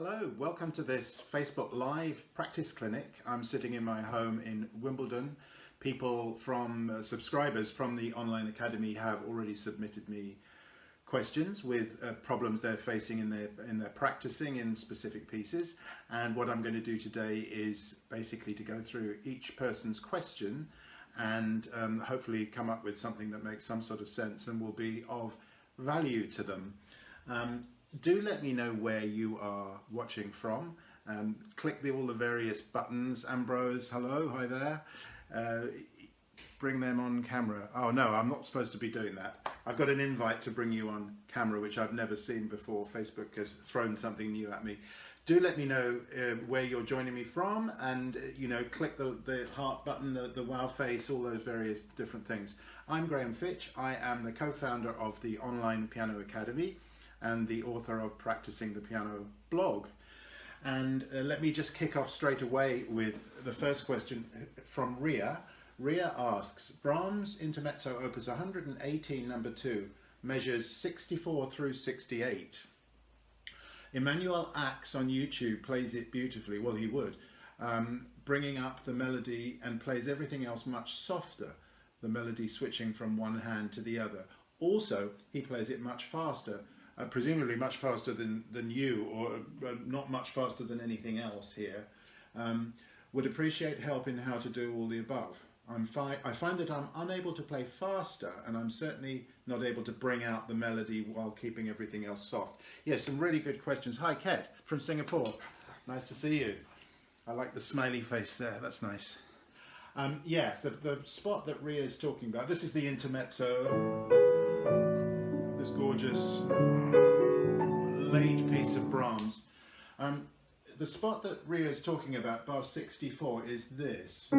Hello, welcome to this Facebook Live practice clinic. I'm sitting in my home in Wimbledon. People from subscribers from the online academy have already submitted me questions with problems they're facing in their practicing in specific pieces, and what I'm going to do today is basically to go through each person's question and hopefully come up with something that makes some sort of sense and will be of value to them. Do let me know where you are watching from. Click all the various buttons. Ambrose, hello, hi there. Bring them on camera. Oh no, I'm not supposed to be doing that. I've got an invite to bring you on camera, which I've never seen before. Facebook has thrown something new at me. Do let me know where you're joining me from, and click the heart button, the wow face, all those various different things. I'm Graham Fitch. I am the co-founder of the Online Piano Academy and the author of Practicing the Piano blog. And let me just kick off straight away with the first question from Ria. Ria asks, Brahms Intermezzo Opus 118 number 2 measures 64 through 68. Emmanuel Axe on YouTube plays it beautifully, well he would, bringing up the melody and plays everything else much softer, the melody switching from one hand to the other. Also, he plays it much faster, presumably much faster than you, or not much faster than anything else here. Would appreciate help in how to do all the above. I find that I'm unable to play faster, and I'm certainly not able to bring out the melody while keeping everything else soft. Yes, some really good questions. Hi, Ket from Singapore. Nice to see you. I like the smiley face there, that's nice. Yes, the spot that Ria is talking about, this is the intermezzo, this gorgeous late piece of Brahms. The spot that Ria is talking about, bar 64, is this.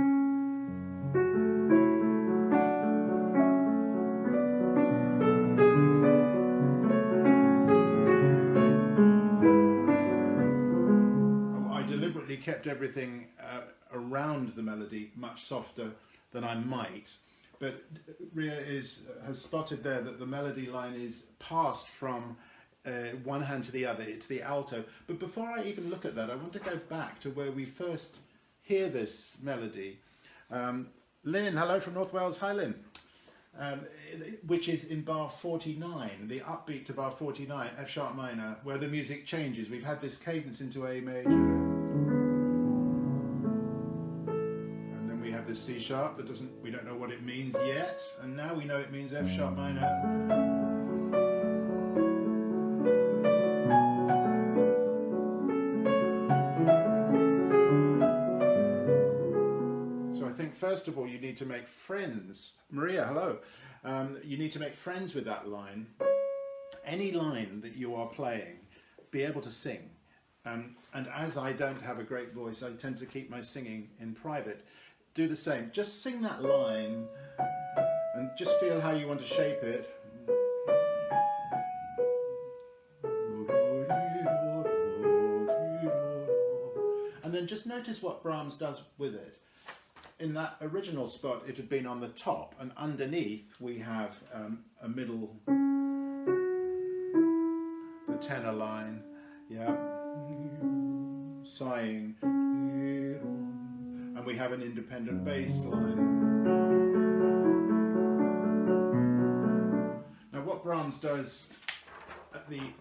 I deliberately kept everything around the melody much softer than I might. But Ria has spotted there that the melody line is passed from one hand to the other. It's the alto. But before I even look at that, I want to go back to where we first hear this melody. Lynn, hello from North Wales. Hi, Lynn. Which is in bar 49, the upbeat to bar 49, F sharp minor, where the music changes. We've had this cadence into A major. The C sharp that we don't know what it means yet, and now we know it means F sharp minor. So I think first of all you need to make friends. Maria, hello. You need to make friends with that line. Any line that you are playing, be able to sing. And as I don't have a great voice, I tend to keep my singing in private. Do the same. Just sing that line and just feel how you want to shape it. And then just notice what Brahms does with it. In that original spot, it had been on the top, and underneath we have a middle, the tenor line, yeah, sighing. And we have an independent bass line. Now what Brahms does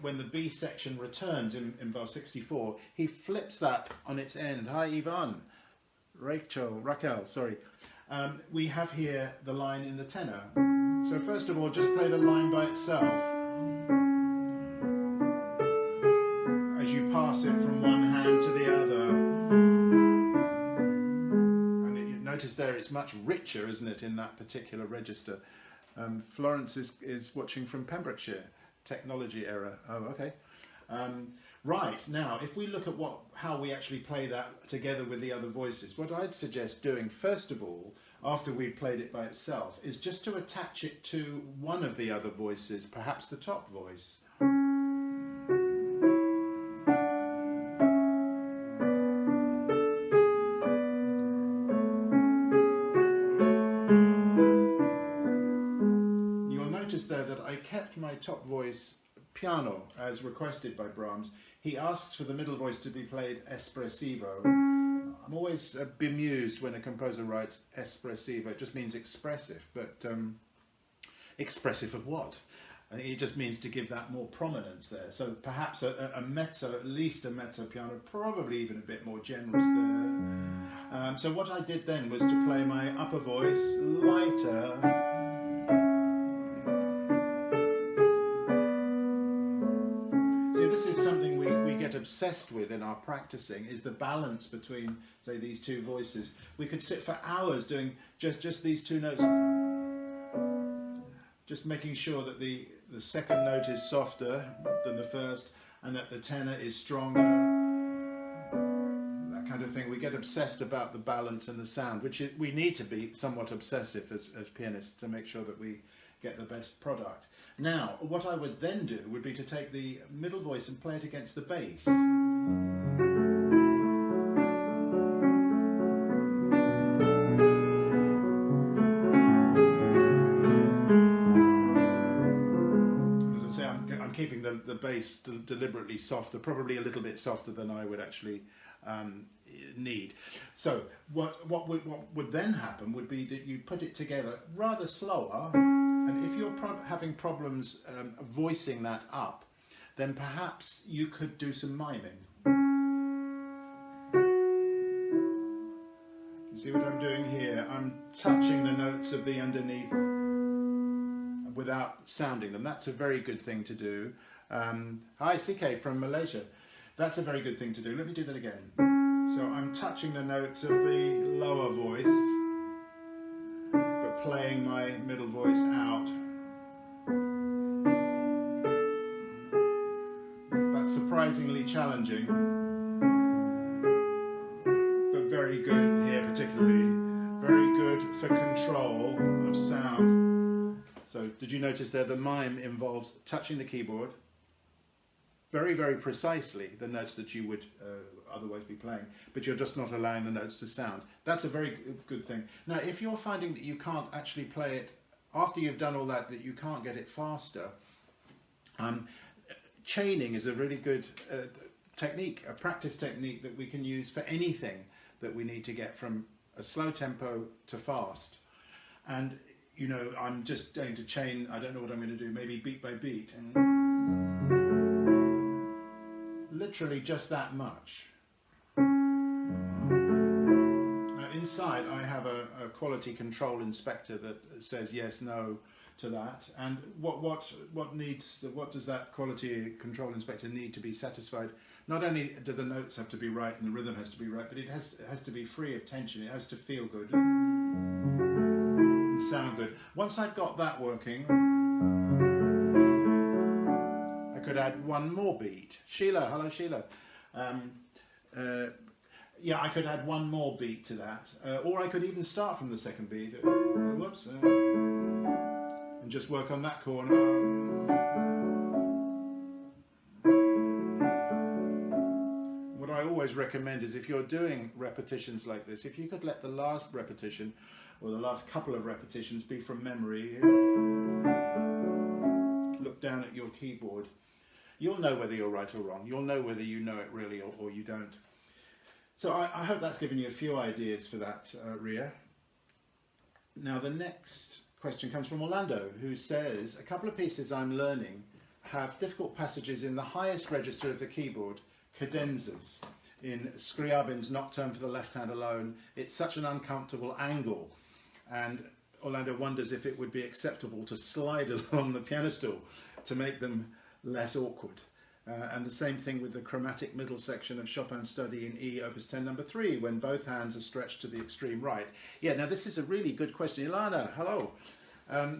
when the B section returns in bar 64, he flips that on its end. Hi Ivan, Raquel, sorry. We have here the line in the tenor. So first of all, just play the line by itself as you pass it from one hand to the other. Notice there it's much richer, isn't it, in that particular register. Florence is watching from Pembrokeshire, technology era. Oh, okay. Right, now if we look at how we actually play that together with the other voices, what I'd suggest doing first of all, after we've played it by itself, is just to attach it to one of the other voices, perhaps the top voice. There that I kept my top voice piano, as requested by Brahms, he asks for the middle voice to be played espressivo. I'm always bemused when a composer writes espressivo. It just means expressive, but expressive of what? I think it just means to give that more prominence there. So perhaps a mezzo, at least a mezzo piano, probably even a bit more generous there. So what I did then was to play my upper voice lighter. See, this is something we get obsessed with in our practicing, is the balance between, say, these two voices. We could sit for hours doing just these two notes, just making sure that the second note is softer than the first, and that the tenor is stronger, that kind of thing. We get obsessed about the balance and the sound, which we need to be somewhat obsessive as pianists to make sure that we get the best product. Now, what I would then do would be to take the middle voice and play it against the bass. Keeping the bass deliberately softer, probably a little bit softer than I would actually need. So what would then happen would be that you put it together rather slower, and if you're having problems voicing that up, then perhaps you could do some miming. You see what I'm doing here? I'm touching the notes of the underneath without sounding them. That's a very good thing to do. Hi, CK from Malaysia. That's a very good thing to do. Let me do that again. So I'm touching the notes of the lower voice, but playing my middle voice out. That's surprisingly challenging, but very good here particularly. Very good for control of sound. So did you notice there the mime involves touching the keyboard very, very precisely, the notes that you would otherwise be playing, but you're just not allowing the notes to sound. That's a very good thing. Now, if you're finding that you can't actually play it, after you've done all that, that you can't get it faster, chaining is a really good technique, a practice technique that we can use for anything that we need to get from a slow tempo to fast. And you know, I'm just going to chain, I don't know what I'm going to do, maybe beat by beat, and literally just that much. Now inside I have a quality control inspector that says yes, no to that, and what does that quality control inspector need to be satisfied? Not only do the notes have to be right and the rhythm has to be right, but it has to be free of tension, it has to feel good. Sound good. Once I've got that working, I could add one more beat. Sheila, hello Sheila. Yeah, I could add one more beat to that, or I could even start from the second beat. Whoops, and just work on that corner. What I always recommend is if you're doing repetitions like this, if you could let the last repetition or the last couple of repetitions be from memory, look down at your keyboard, you'll know whether you're right or wrong. You'll know whether you know it really or you don't. So I hope that's given you a few ideas for that, Ria. Now the next question comes from Orlando, who says, a couple of pieces I'm learning have difficult passages in the highest register of the keyboard, cadenzas. In Scriabin's Nocturne for the Left Hand Alone, it's such an uncomfortable angle. And Orlando wonders if it would be acceptable to slide along the piano stool to make them less awkward. And the same thing with the chromatic middle section of Chopin's Study in E, Opus 10, number 3, when both hands are stretched to the extreme right. Yeah, now this is a really good question. Ilana, hello.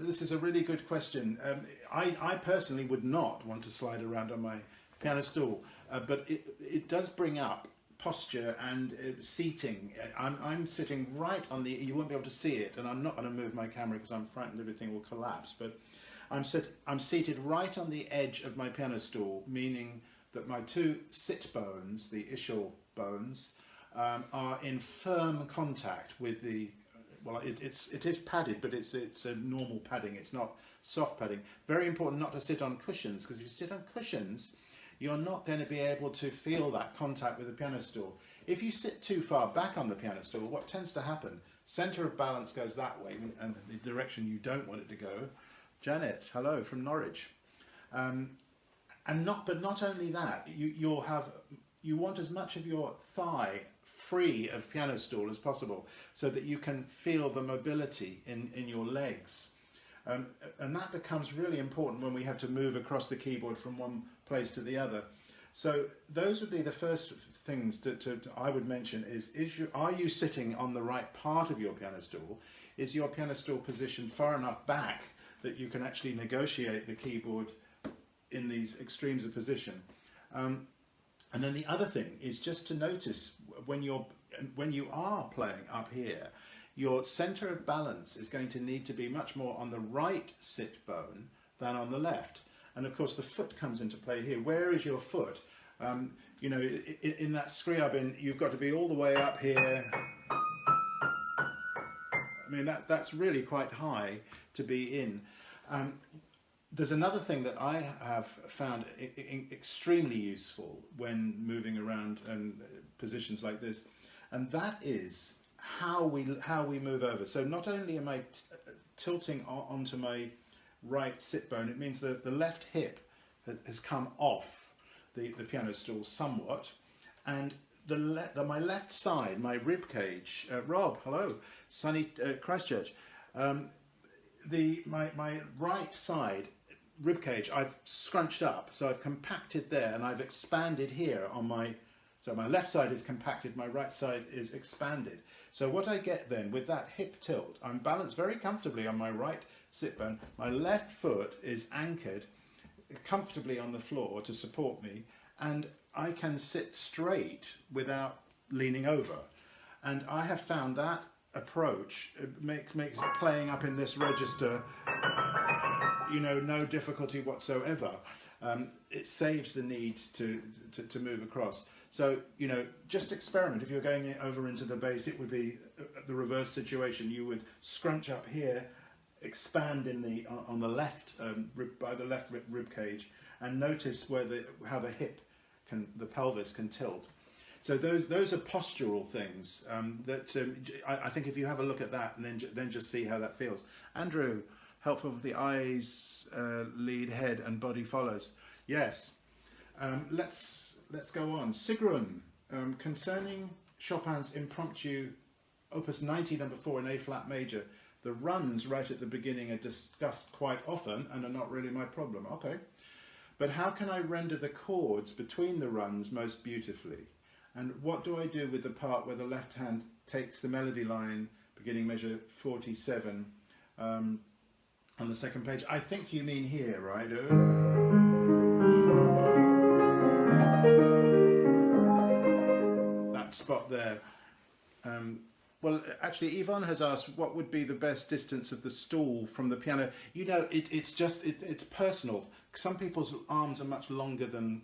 This is a really good question. I personally would not want to slide around on my piano stool, but it does bring up posture and seating. I'm sitting right on the, you won't be able to see it, and I'm not going to move my camera because I'm frightened everything will collapse, but I'm seated right on the edge of my piano stool, meaning that my two sit bones, the ischial bones, are in firm contact with the, well, it is padded, but it's a normal padding. It's not soft padding. Very important not to sit on cushions, because if you sit on cushions, you're not going to be able to feel that contact with the piano stool. If you sit too far back on the piano stool, what tends to happen, center of balance goes that way, and the direction you don't want it to go. Janet, hello from Norwich. But not only that, you want as much of your thigh free of piano stool as possible, so that you can feel the mobility in your legs. And that becomes really important when we have to move across the keyboard from one place to the other. So those would be the first things I would mention are you sitting on the right part of your piano stool? Is your piano stool positioned far enough back that you can actually negotiate the keyboard in these extremes of position? And then the other thing is just to notice when you are playing up here, your center of balance is going to need to be much more on the right sit bone than on the left. And of course the foot comes into play here. Where is your foot? You know, in that scriabin, you've got to be all the way up here. I mean, that's really quite high to be in. There's another thing that I have found extremely useful when moving around positions like this, and that is how we move over. So not only am I tilting onto my right sit bone, it means that the left hip has come off the piano stool somewhat, and my left side, my rib cage, Rob, hello, sunny Christchurch, my right side rib cage I've scrunched up, so I've compacted there, and I've expanded here on my left side is compacted, my right side is expanded. So what I get then with that hip tilt, I'm balanced very comfortably on my right sit bone, my left foot is anchored comfortably on the floor to support me, and I can sit straight without leaning over. And I have found that approach makes playing up in this register, you know, no difficulty whatsoever. It saves the need to move across. So, you know, just experiment. If you're going over into the bass, it would be the reverse situation. You would scrunch up here, expand on the left by the left rib cage, and notice how the pelvis can tilt. So those are postural things that I think if you have a look at that and then just see how that feels. Andrew, helpful with the eyes lead, head, and body follows. Yes. Let's go on. Sigrun, concerning Chopin's Impromptu, Opus 90, number 4 in A flat major, the runs right at the beginning are discussed quite often and are not really my problem. Okay. But how can I render the chords between the runs most beautifully? And what do I do with the part where the left hand takes the melody line, beginning measure 47, on the second page? I think you mean here, right? That spot there. Well, actually, Yvonne has asked what would be the best distance of the stool from the piano. You know, it's personal. Some people's arms are much longer than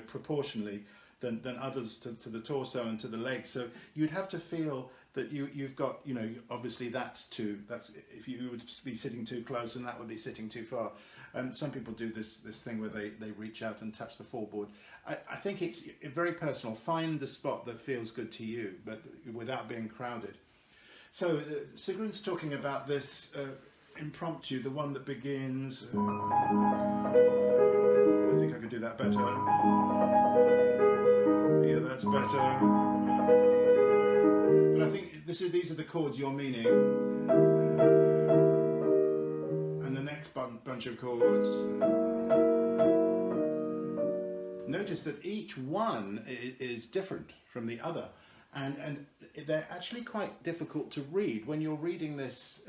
proportionally than others to the torso and to the legs. So you'd have to feel that you've got, you know, obviously that's if you would be sitting too close, and that would be sitting too far. And some people do this thing where they reach out and touch the fallboard. I think it's very personal. Find the spot that feels good to you, but without being crowded. So Sigrun's talking about this Impromptu, the one that begins. I think I could do that better. Yeah, that's better. But I think these are the chords you're meaning. And the next bunch of chords. Notice that each one is different from the other, and they're actually quite difficult to read. When you're reading this,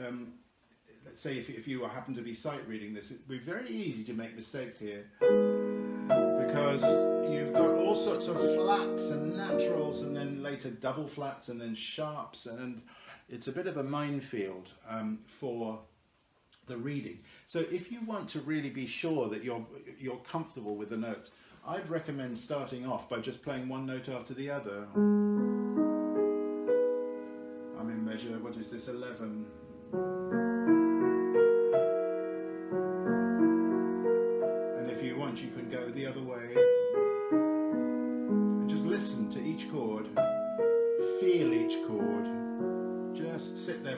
let's say if you happen to be sight reading this, it'd be very easy to make mistakes here, because you've got all sorts of flats and naturals, and then later double flats, and then sharps, and it's a bit of a minefield for the reading. So if you want to really be sure that you're comfortable with the notes, I'd recommend starting off by just playing one note after the other. I'm in measure, what is this, 11.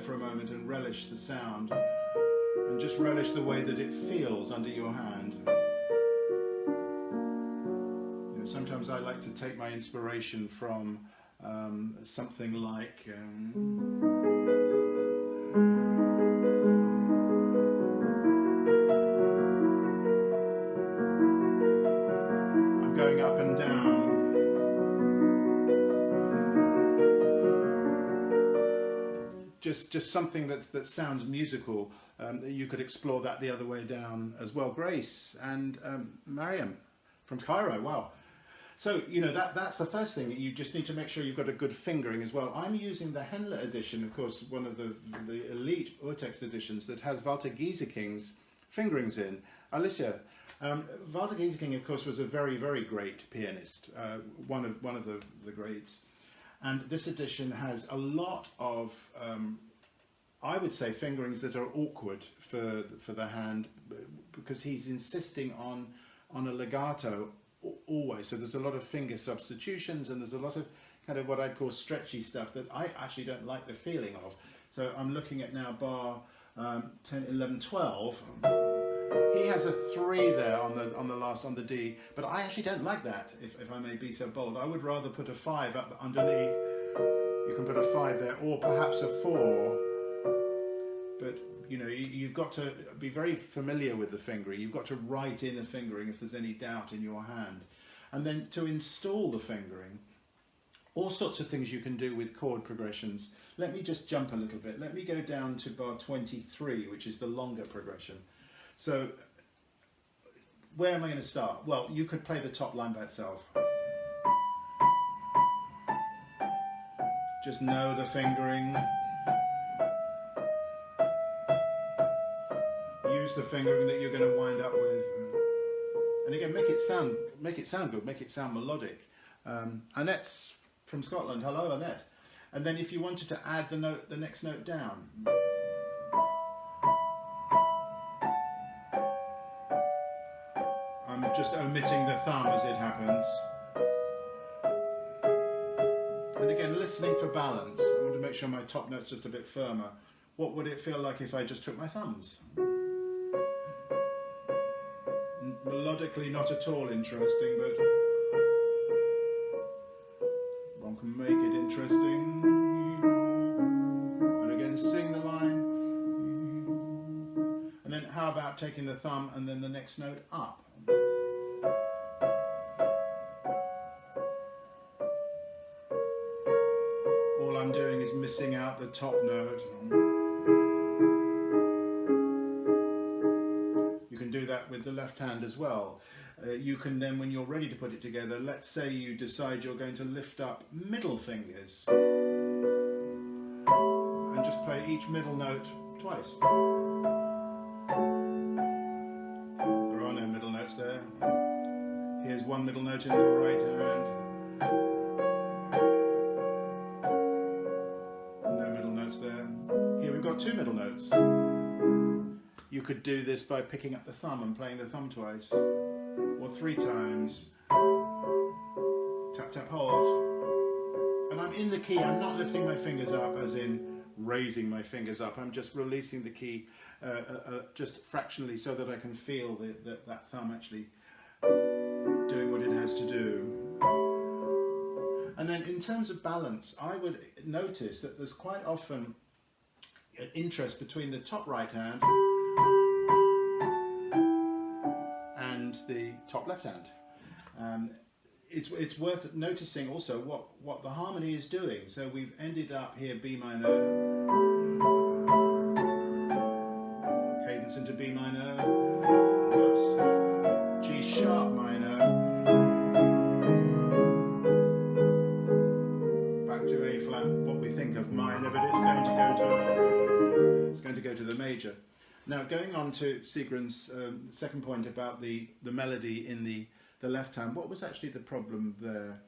for a moment and relish the sound, and just relish the way that it feels under your hand. You know, sometimes I like to take my inspiration from something like I'm going up and down. Just something that sounds musical. You could explore that the other way down as well. Grace and Mariam from Cairo. Wow. So, you know, that's the first thing. You just need to make sure you've got a good fingering as well. I'm using the Henle edition, of course, one of the elite Urtext editions that has Walter Gieseking's fingerings in. Alicia, Walter Gieseking, of course, was a very, very great pianist, one of the greats. And this edition has a lot of, I would say, fingerings that are awkward for the hand, because he's insisting on a legato always. So there's a lot of finger substitutions, and there's a lot of kind of what I'd call stretchy stuff that I actually don't like the feeling of. So I'm looking at now bar 10, 11, 12. He has a 3 there on the D, but I actually don't like that, if I may be so bold. I would rather put a 5 up underneath. You can put a 5 there, or perhaps a 4. But you know, you've got to be very familiar with the fingering. You've got to write in a fingering if there's any doubt in your hand. And then to install the fingering, all sorts of things you can do with chord progressions. Let me just jump a little bit. Let me go down to bar 23, which is the longer progression. So where am I going to start? Well, you could play the top line by itself. Just know the fingering. Use the fingering that you're going to wind up with. And again, make it sound good, make it sound melodic. Annette's from Scotland. Hello, Annette. And then if you wanted to add the next note down. I'm just omitting the thumb as it happens. And again, listening for balance. I want to make sure my top note's just a bit firmer. What would it feel like if I just took my thumbs? Melodically not at all interesting, but one can make it interesting. And again, sing the line. And then how about taking the thumb and then the next note up? All I'm doing is missing out the top note. You can do that with the left hand as well. You can then, when you're ready to put it together, let's say you decide you're going to lift up middle fingers and just play each middle note twice. There are no middle notes there. Here's one middle note in the right hand. No middle notes there. Here we've got 2 middle notes. You could do this by picking up the thumb and playing the thumb twice, or 3 times. Tap, tap, hold. And I'm in the key. I'm not lifting my fingers up as in raising my fingers up. I'm just releasing the key just fractionally so that I can feel that thumb actually doing what it has to do. And then in terms of balance, I would notice that there's quite often interest between the top right hand and the top left hand. It's worth noticing also what the harmony is doing. So we've ended up here B minor, cadence into B minor, whoops, G sharp minor, back to A flat, what we think of minor, but it's going to go to the major. Now, going on to Sigrid's second point about the melody in the left hand, what was actually the problem there?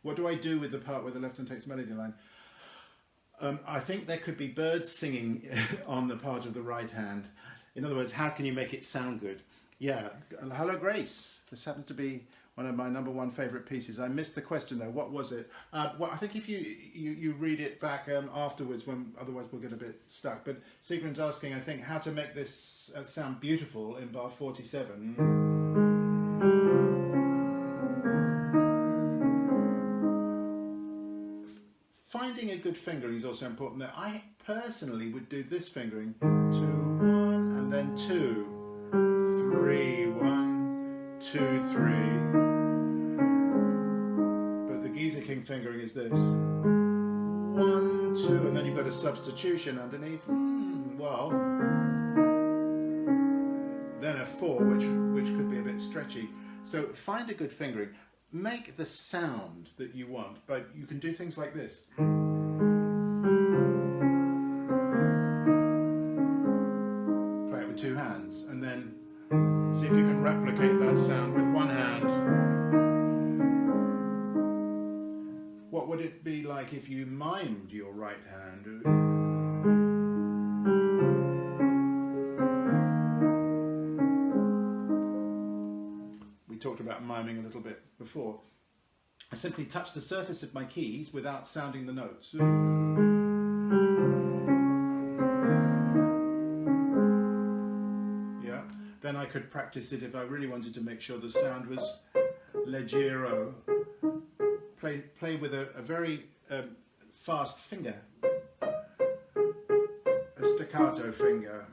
What do I do with the part where the left hand takes melody line? I think there could be birds singing on the part of the right hand. In other words, how can you make it sound good? Yeah, hello Grace. This happens to be one of my #1 favourite pieces. I missed the question though. What was it? Well, I think if you read it back afterwards, otherwise we'll get a bit stuck. But Sigrun's asking, I think, how to make this sound beautiful in bar 47. Finding a good fingering is also important there. I personally would do this fingering: 2, 1, and then 2, 3, 1, 2, 3. But the Geezer King fingering is this: 1, 2, and then you've got a substitution underneath. Well, then a 4, which could be a bit stretchy. So find a good fingering. Make the sound that you want, but you can do things like this. Play it with 2 hands, and then see if you can replicate that sound with 1 hand. What would it be like if you mimed your right hand? Talked about miming a little bit before. I simply touch the surface of my keys without sounding the notes. Yeah. Then I could practice it if I really wanted to make sure the sound was leggero. Play with a very fast finger, a staccato finger,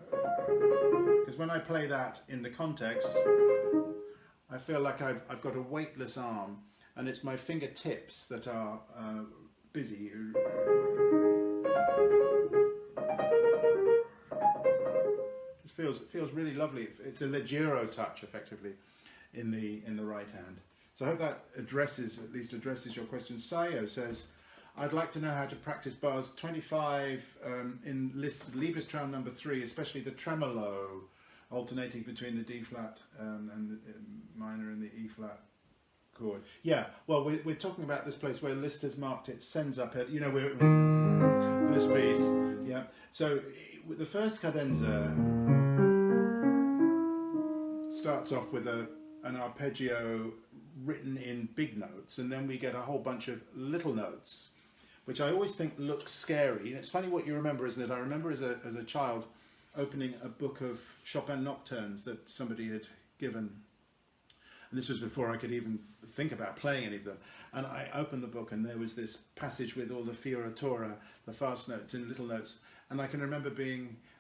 because when I play that in the context, I feel like I've got a weightless arm, and it's my fingertips that are busy. It feels really lovely. It's a leggero touch, effectively, in the right hand. So I hope that at least addresses your question. Sayo says, I'd like to know how to practice bars 25 in Liszt's Liebestraum No. 3, especially the tremolo, alternating between the D flat and the minor and the E flat chord. Yeah, well, we're talking about this place where Liszt has marked it sends up it. You know, we're this piece. Yeah. So the first cadenza starts off with an arpeggio written in big notes, and then we get a whole bunch of little notes, which I always think looks scary. And it's funny what you remember, isn't it? I remember as a child opening a book of Chopin nocturnes that somebody had given, and this was before I could even think about playing any of them, and I opened the book and there was this passage with all the fioratura, the fast notes in little notes, and I can remember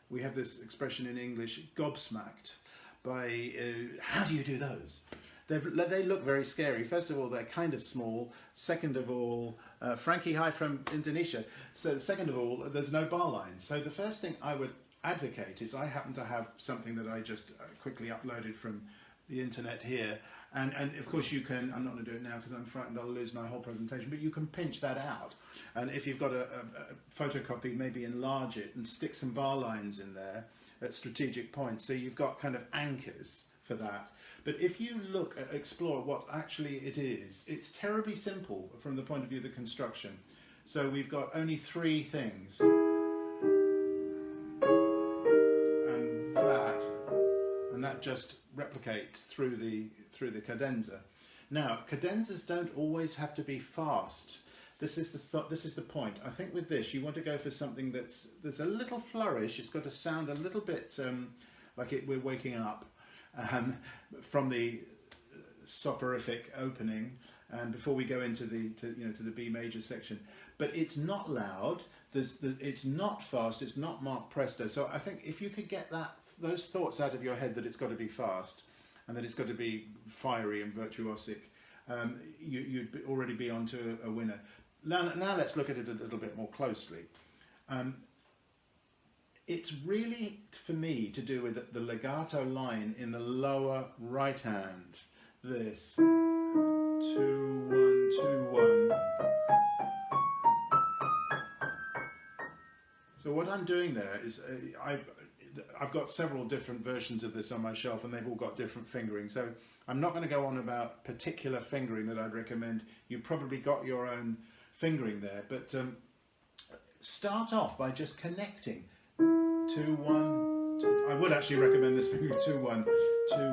we have this expression in English, gobsmacked by how do you do those? They look very scary. First of all, they're kind of small. Second of all, Frankie, hi from Indonesia. So second of all, there's no bar lines. So the first thing I would advocate is, I happen to have something that I just quickly uploaded from the internet here, and of course you can, I'm not going to do it now because I'm frightened I'll lose my whole presentation, but you can pinch that out, and if you've got a photocopy, maybe enlarge it and stick some bar lines in there at strategic points, so you've got kind of anchors for that. But if you explore what actually it is, it's terribly simple from the point of view of the construction. So we've got only 3 things. And that just replicates through the cadenza. Now, cadenzas don't always have to be fast. This is the point. I think with this, you want to go for something there's a little flourish. It's got to sound a little bit like we're waking up from the soporific opening, and before we go into the B major section. But it's not loud. It's not fast. It's not marked presto. So I think if you could get those thoughts out of your head, that it's got to be fast and that it's got to be fiery and virtuosic, you'd already be onto a winner. Now let's look at it a little bit more closely. It's really, for me, to do with the legato line in the lower right hand. This 2, 1, 2, 1. So what I'm doing there is I've got several different versions of this on my shelf, and they've all got different fingering. So I'm not going to go on about particular fingering that I'd recommend. You've probably got your own fingering there, but start off by just connecting. 2, 1, 2. I would actually recommend this fingering 2, 1, 2,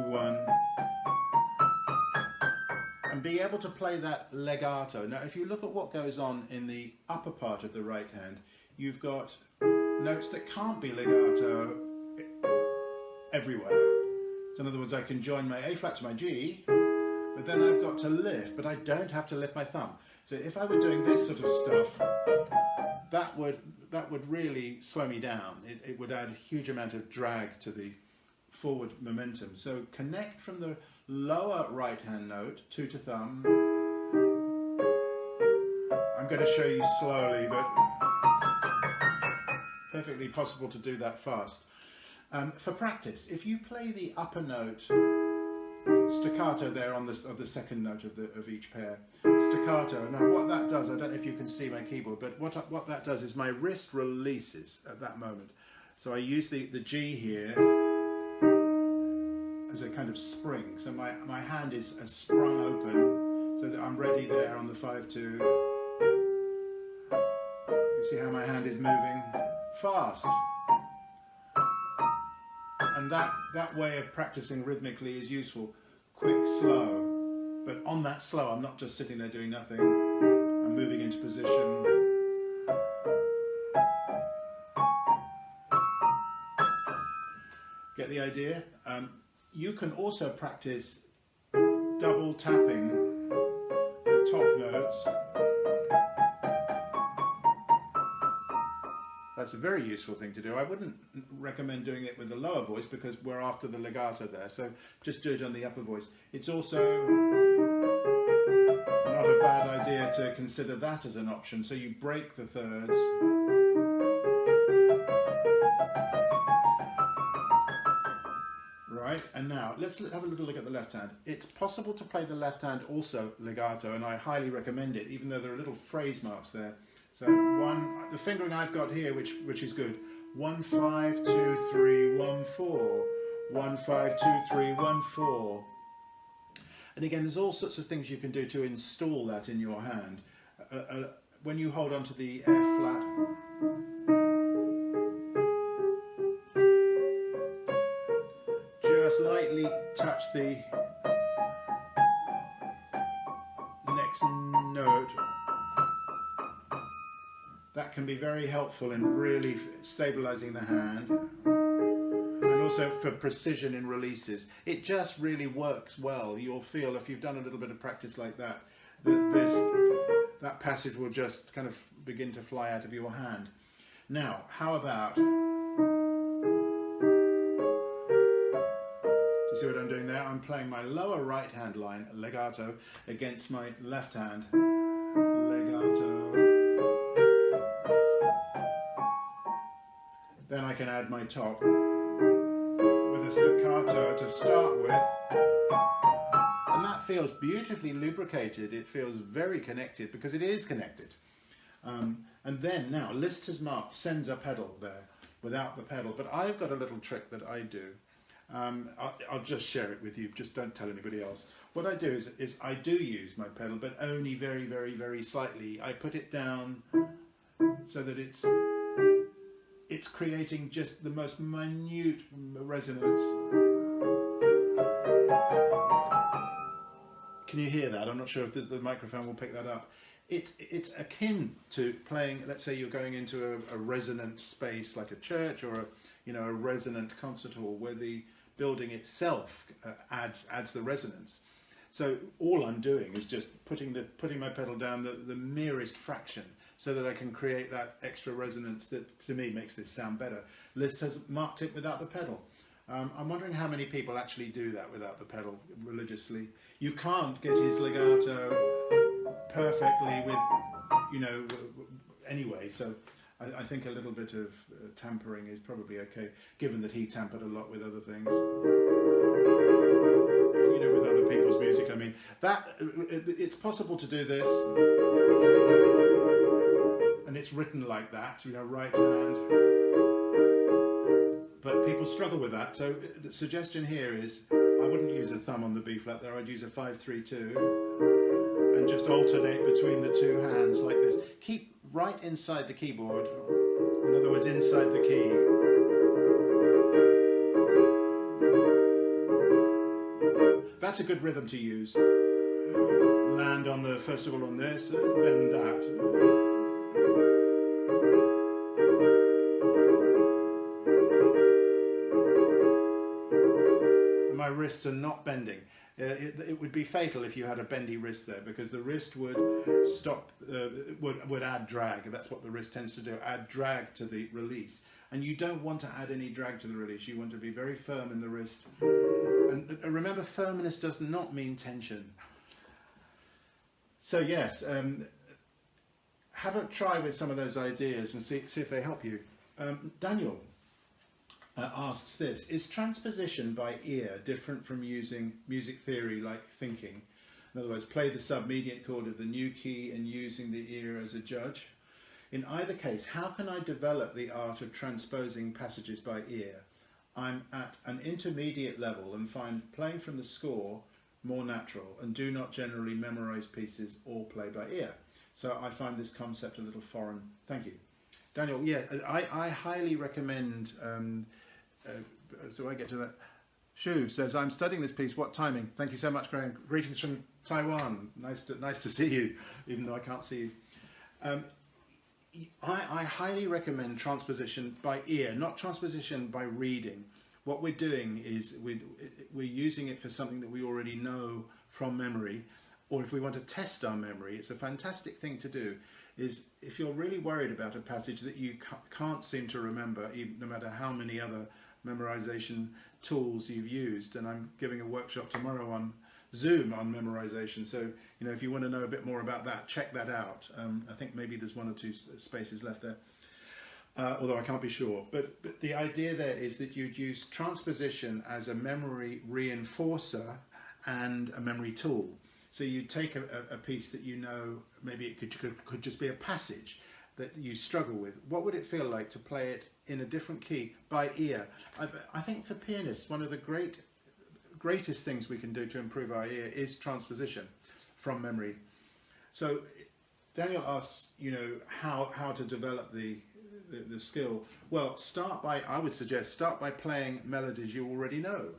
1. and be able to play that legato. Now, if you look at what goes on in the upper part of the right hand, you've got notes that can't be legato everywhere. So in other words, I can join my A flat to my G, but then I've got to lift, but I don't have to lift my thumb. So if I were doing this sort of stuff, that would really slow me down. It would add a huge amount of drag to the forward momentum. So connect from the lower right hand note, 2 to thumb. I'm going to show you slowly, but perfectly possible to do that fast. For practice, if you play the upper note staccato there on the second note of each pair, staccato. Now what that does, I don't know if you can see my keyboard, but what that does is my wrist releases at that moment. So I use the G here as a kind of spring. So my hand is sprung open so that I'm ready there on the 5-2. You see how my hand is moving fast. And that way of practicing rhythmically is useful. Quick, slow. But on that slow, I'm not just sitting there doing nothing. I'm moving into position. Get the idea? You can also practice double tapping the top notes. That's a very useful thing to do. I wouldn't recommend doing it with the lower voice because we're after the legato there, so just do it on the upper voice. It's also not a bad idea to consider that as an option, so you break the thirds. Right, and now let's have a little look at the left hand. It's possible to play the left hand also legato, and I highly recommend it, even though there are little phrase marks there. So the fingering I've got here, which is good. 1 5 2 3 1 4. 1 5 2 3 1 4. And again, there's all sorts of things you can do to install that in your hand. When you hold on to the F flat, just lightly touch the next note. That can be very helpful in really stabilizing the hand, and also for precision in releases. It just really works well. You'll feel, if you've done a little bit of practice like that, that passage will just kind of begin to fly out of your hand. Now, how about, do you see what I'm doing there? I'm playing my lower right hand line, legato, against my left hand, legato. Then I can add my top with a staccato to start with, and that feels beautifully lubricated. It feels very connected because it is connected. And then now Liszt has marked senza pedal there without the pedal, but I've got a little trick that I do. I'll just share it with you, just don't tell anybody else. What I do is I do use my pedal, but only very, very, very slightly. I put it down so that it's creating just the most minute resonance. Can you hear that? I'm not sure if the microphone will pick that up. It's akin to playing, let's say you're going into a resonant space like a church or a resonant concert hall where the building itself adds the resonance. So all I'm doing is just putting my pedal down the merest fraction, so that I can create that extra resonance that, to me, makes this sound better. Liszt has marked it without the pedal. I'm wondering how many people actually do that without the pedal religiously. You can't get his legato perfectly with, anyway, so I think a little bit of tampering is probably okay, given that he tampered a lot with other things. With other people's music, I mean. It's possible to do this. And it's written like that, right hand. But people struggle with that, so the suggestion here is I wouldn't use a thumb on the B flat there, I'd use a 5-3-2 and just alternate between the two hands like this. Keep right inside the keyboard, in other words, inside the key. That's a good rhythm to use. on the, first of all on this, then that. My wrists are not bending. It would be fatal if you had a bendy wrist there, because the wrist would stop, would add drag. That's what the wrist tends to do, add drag to the release. And you don't want to add any drag to the release. You want to be very firm in the wrist. And remember, firmness does not mean tension. So yes, have a try with some of those ideas and see if they help you. Daniel asks this: is transposition by ear different from using music theory like thinking? In other words, play the submediate chord of the new key and using the ear as a judge. In either case, how can I develop the art of transposing passages by ear? I'm at an intermediate level and find playing from the score more natural and do not generally memorize pieces or play by ear. So I find this concept a little foreign. Thank you. Daniel, yeah, I highly recommend, so I get to that. Shu says, I'm studying this piece, what timing? Thank you so much, Graham. Greetings from Taiwan. Nice to see you, even though I can't see you. I highly recommend transposition by ear, not transposition by reading. What we're doing is we're using it for something that we already know from memory, or if we want to test our memory, it's a fantastic thing to do. Is if you're really worried about a passage that you can't seem to remember, even, no matter how many other memorization tools you've used, and I'm giving a workshop tomorrow on Zoom on memorization, so you know, if you want to know a bit more about that, check that out. I think maybe there's 1 or 2 spaces left there, although I can't be sure. But the idea there is that you'd use transposition as a memory reinforcer and a memory tool. So you take a piece that you know, maybe it could just be a passage that you struggle with. What would it feel like to play it in a different key by ear? I think for pianists, one of the greatest things we can do to improve our ear is transposition from memory. So Daniel asks, you know, how to develop the skill. Well, I would suggest start by playing melodies you already know.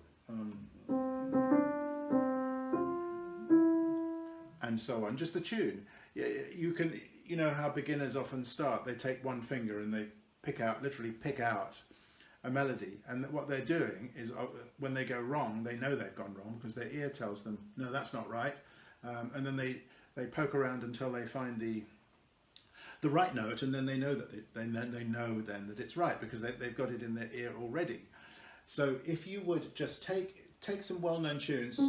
And so on, just the tune. You can, you know how beginners often start, they take one finger and they literally pick out a melody, and what they're doing is when they go wrong, they know they've gone wrong because their ear tells them, no, that's not right. And then they poke around until they find the right note, and then they know that that it's right because they've got it in their ear already. So if you would just take some well-known tunes.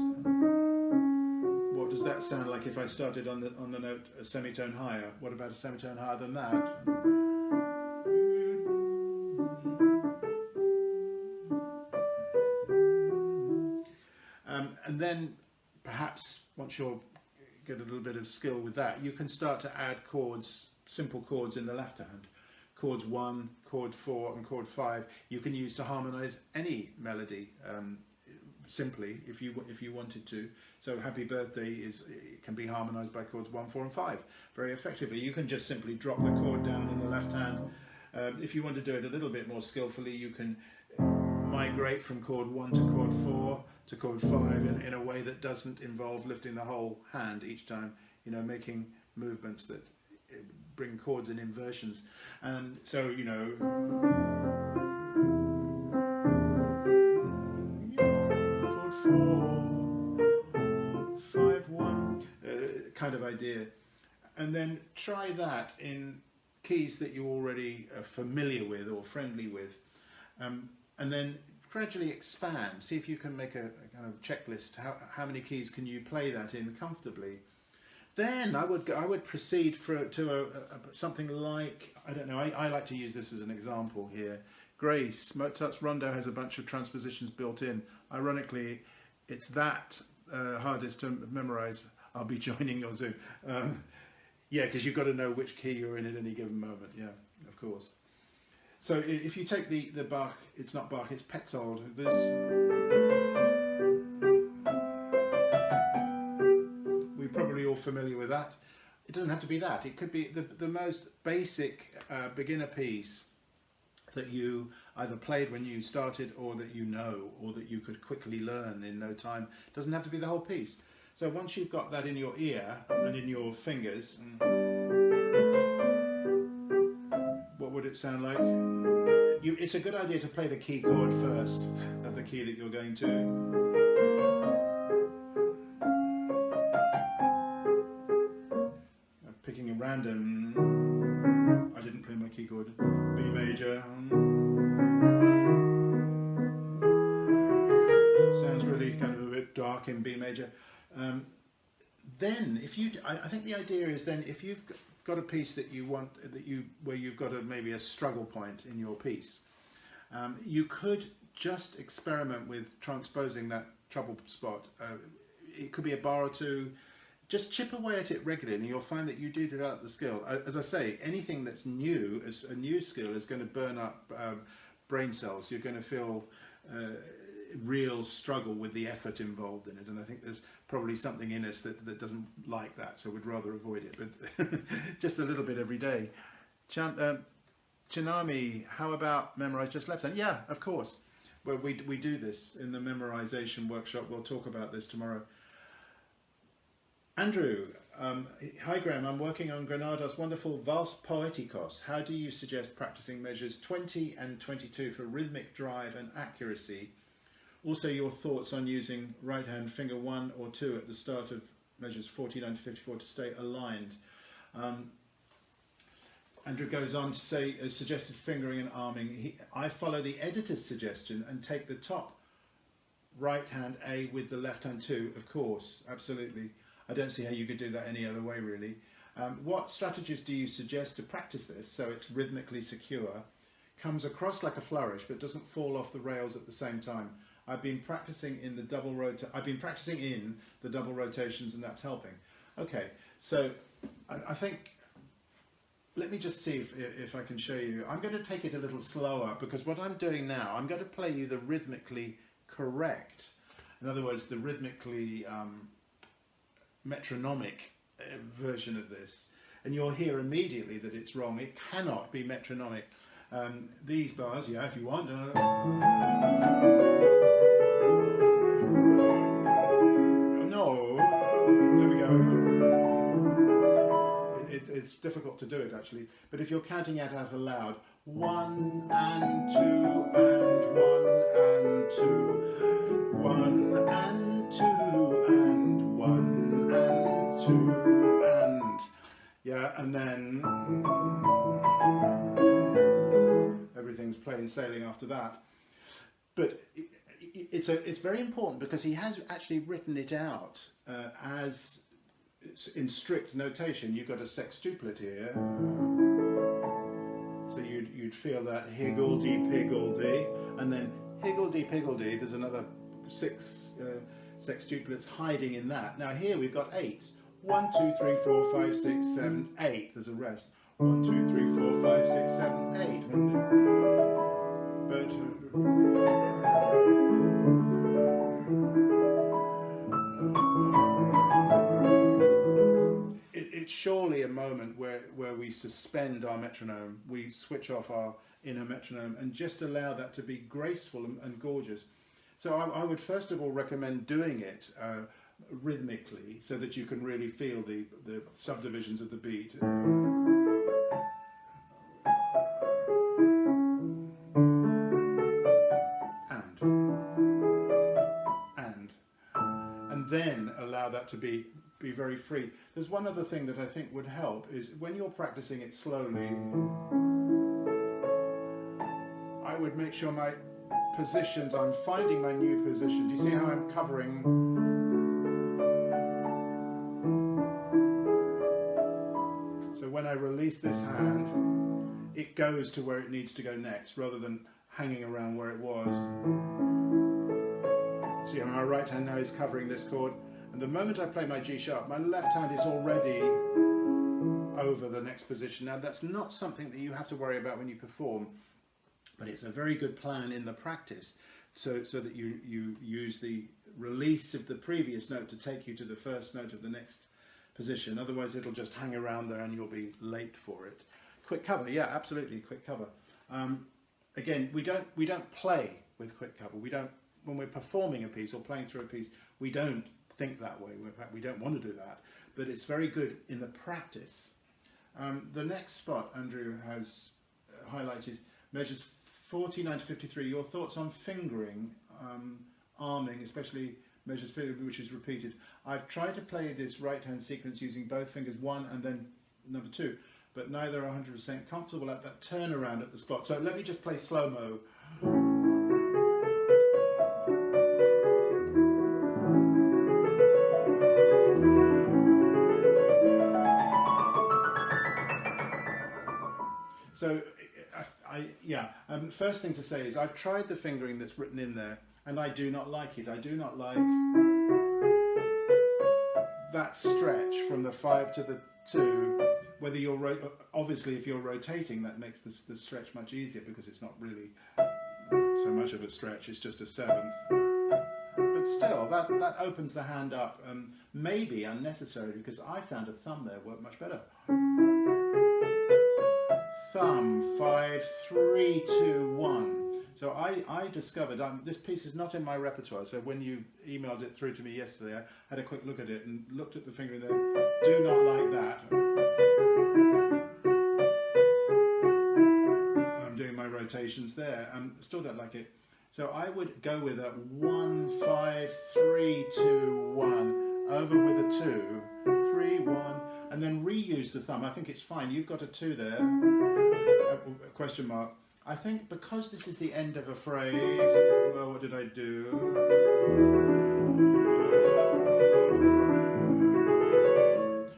What does that sound like if I started on the note a semitone higher? What about a semitone higher than that? And then perhaps once you get a little bit of skill with that, you can start to add chords, simple chords in the left hand. Chords 1, chord 4 and chord 5 you can use to harmonize any melody simply if you wanted to. So Happy Birthday it can be harmonized by chords 1, 4 and 5 very effectively. You can just simply drop the chord down in the left hand. If you want to do it a little bit more skillfully, you can migrate from chord 1 to chord 4 to chord 5 in a way that doesn't involve lifting the whole hand each time, you know, making movements that bring chords in inversions. And so, you know, chord 4, 5, 1 kind of idea. And then try that in keys that you already are familiar with or friendly with, and then gradually expand. See if you can make a kind of checklist. How many keys can you play that in comfortably? Then I would proceed to something like, I don't know, I like to use this as an example here. Grace, Mozart's Rondo has a bunch of transpositions built in. Ironically, it's that hardest to memorize. I'll be joining your Zoom. Yeah, because you've got to know which key you're in at any given moment. Yeah, of course. So if you take the Bach, it's not Bach, it's Petzold. This, we're probably all familiar with that. It doesn't have to be that. It could be the most basic beginner piece that you either played when you started, or that you know, or that you could quickly learn in no time. It doesn't have to be the whole piece. So once you've got that in your ear and in your fingers, what would it sound like? It's a good idea to play the key chord first of the key that you're going to. I'm picking a random, I didn't play my key chord, B major. Sounds really kind of a bit dark in B major. Then, I think the idea is then if you've got a piece that you want, where you've got maybe a struggle point in your piece, you could just experiment with transposing that trouble spot. It could be a bar or two. Just chip away at it regularly, and you'll find that you do develop the skill. As I say, anything that's new, as a new skill, is going to burn up brain cells. You're going to feel real struggle with the effort involved in it, and I think there's probably something in us that doesn't like that, so we'd rather avoid it, but just a little bit every day. Chinami, how about memorize just left hand? Yeah, of course. Well, we do this in the memorization workshop. We'll talk about this tomorrow. Andrew, hi Graham, I'm working on Granada's wonderful Vals Poeticos. How do you suggest practicing measures 20 and 22 for rhythmic drive and accuracy? Also, your thoughts on using right hand finger 1 or 2 at the start of measures 49 to 54 to stay aligned. Andrew goes on to say, suggested fingering and arming. I follow the editor's suggestion and take the top right hand A with the left hand 2, of course, absolutely. I don't see how you could do that any other way, really. What strategies do you suggest to practice this so it's rhythmically secure, comes across like a flourish but doesn't fall off the rails at the same time? I've been practicing in the double rotations, and that's helping. Okay, so I think, let me just see if I can show you. I'm going to take it a little slower, because what I'm doing now, I'm going to play you the rhythmically correct, in other words, the rhythmically metronomic version of this, and you'll hear immediately that it's wrong. It cannot be metronomic. These bars, yeah, if you want. No, there we go. It's difficult to do it actually, but if you're counting it out aloud, 1 and 2 and 1 and 2, 1 and 2 and 1 and 2 and, yeah, and then everything's plain sailing after that. But it's very important because he has actually written it out as in strict notation. You've got a sextuplet here, so you'd feel that higgledy-piggledy, and then higgledy-piggledy. There's another 6 sextuplets hiding in that. Now here we've got 8. 1, 2, 3, 4, 5, 6, 7, 8. There's a rest. 1, 2, 3, 4, 5, 6, 7, 8. But it's surely a moment where we suspend our metronome, we switch off our inner metronome and just allow that to be graceful and gorgeous. So I would first of all recommend doing it rhythmically so that you can really feel the subdivisions of the beat. And then allow that to be very free. There's one other thing that I think would help is when you're practicing it slowly, I would make sure my positions, I'm finding my new position. Do you see how I'm covering? So when I release this hand, it goes to where it needs to go next rather than hanging around where it was. See how my right hand now is covering this chord, and the moment I play my G sharp, my left hand is already over the next position. Now that's not something that you have to worry about when you perform, but it's a very good plan in the practice so that you use the release of the previous note to take you to the first note of the next position. Otherwise it'll just hang around there and you'll be late for it. Quick cover, yeah, absolutely, quick cover. Again, we don't play with quick cover. We don't, when we're performing a piece or playing through a piece, we don't think that way. In fact, we don't want to do that, but it's very good in the practice. The next spot Andrew has highlighted, measures 49 to 53. Your thoughts on fingering, arming, especially measures 50, which is repeated. I've tried to play this right hand sequence using both fingers, 1 and then number 2, but neither are 100% comfortable at that turnaround at the spot. So let me just play slow-mo. So, first thing to say is I've tried the fingering that's written in there, and I do not like it. I do not like that stretch from the 5 to the 2. Whether you're obviously if you're rotating, that makes the stretch much easier because it's not really so much of a stretch. It's just a 7th. But still, that opens the hand up, maybe unnecessarily, because I found a thumb there worked much better. Thumb, 5, 3, 2, 1. So I discovered, this piece is not in my repertoire, so when you emailed it through to me yesterday, I had a quick look at it and looked at the fingering there. Do not like that. I'm doing my rotations there. Still don't like it. So I would go with a 1, 5, 3, 2, 1, over with a 2, 3, 1, and then reuse the thumb. I think it's fine. You've got a 2 there, a question mark. I think because this is the end of a phrase, well, what did I do?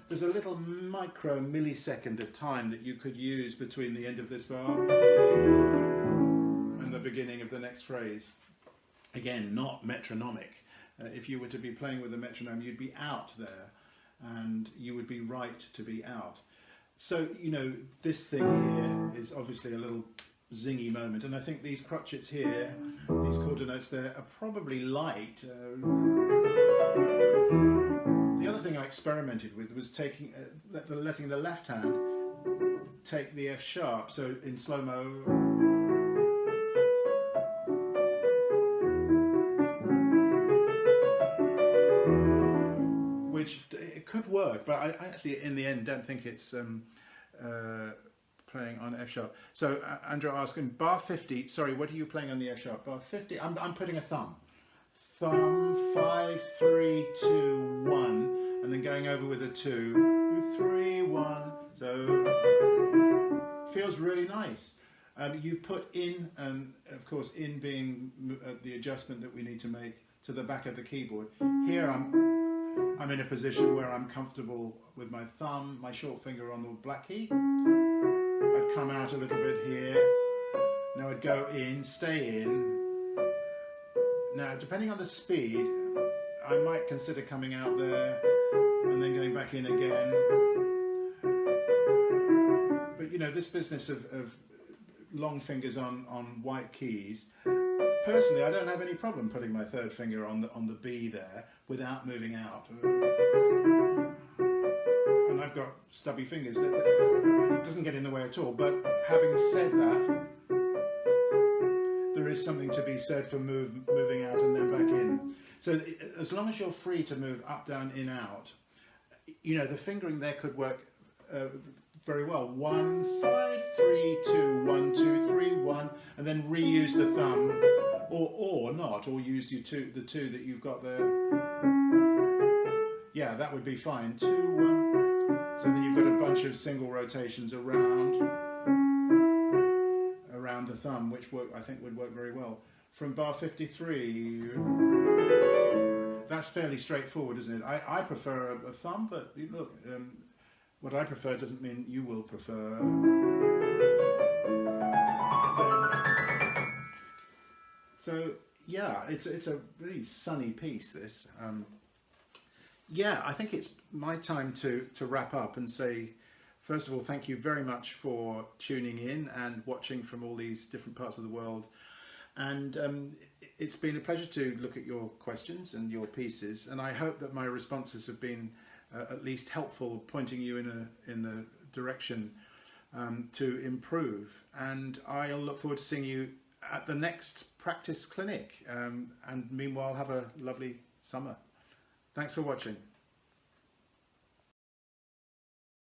There's a little micro millisecond of time that you could use between the end of this bar and the beginning of the next phrase. Again, not metronomic. If you were to be playing with a metronome, you'd be out there, and you would be right to be out. So, you know, this thing here is obviously a little zingy moment, and I think these crotchets here, these quarter notes there, are probably light. The other thing I experimented with was taking, letting the left hand take the F sharp, so in slow-mo. Which it could work, but I actually, in the end, don't think it's playing on F sharp. So Andrew asking, bar 50, sorry, what are you playing on the F sharp? Bar 50, I'm putting a thumb. Thumb, 5, 3, 2, 1, and then going over with a 2, 3, 1. So feels really nice. You put in, of course, in being the adjustment that we need to make to the back of the keyboard. Here I'm in a position where I'm comfortable with my thumb, my short finger on the black key. I'd come out a little bit here. Now I'd go in, stay in. Now, depending on the speed, I might consider coming out there and then going back in again. But you know, this business of long fingers on white keys, personally, I don't have any problem putting my third finger on the B there without moving out. And I've got stubby fingers. It doesn't get in the way at all. But having said that, there is something to be said for moving out and then back in. So as long as you're free to move up, down, in, out, you know, the fingering there could work very well. 1, 5, 3, 2, 1, 2, 3, 1, and then reuse the thumb, or not, or use the two that you've got there. Yeah, that would be fine. 2, 1. So then you've got a bunch of single rotations around the thumb, which I think would work very well. From bar 53, that's fairly straightforward, isn't it? I prefer a thumb, but look, what I prefer doesn't mean you will prefer. So yeah, it's a really sunny piece, this. Yeah, I think it's my time to wrap up and say, first of all, thank you very much for tuning in and watching from all these different parts of the world. And it's been a pleasure to look at your questions and your pieces, and I hope that my responses have been at least helpful, pointing you in the direction to improve. And I'll look forward to seeing you at the next practice clinic. And meanwhile, have a lovely summer. Thanks for watching.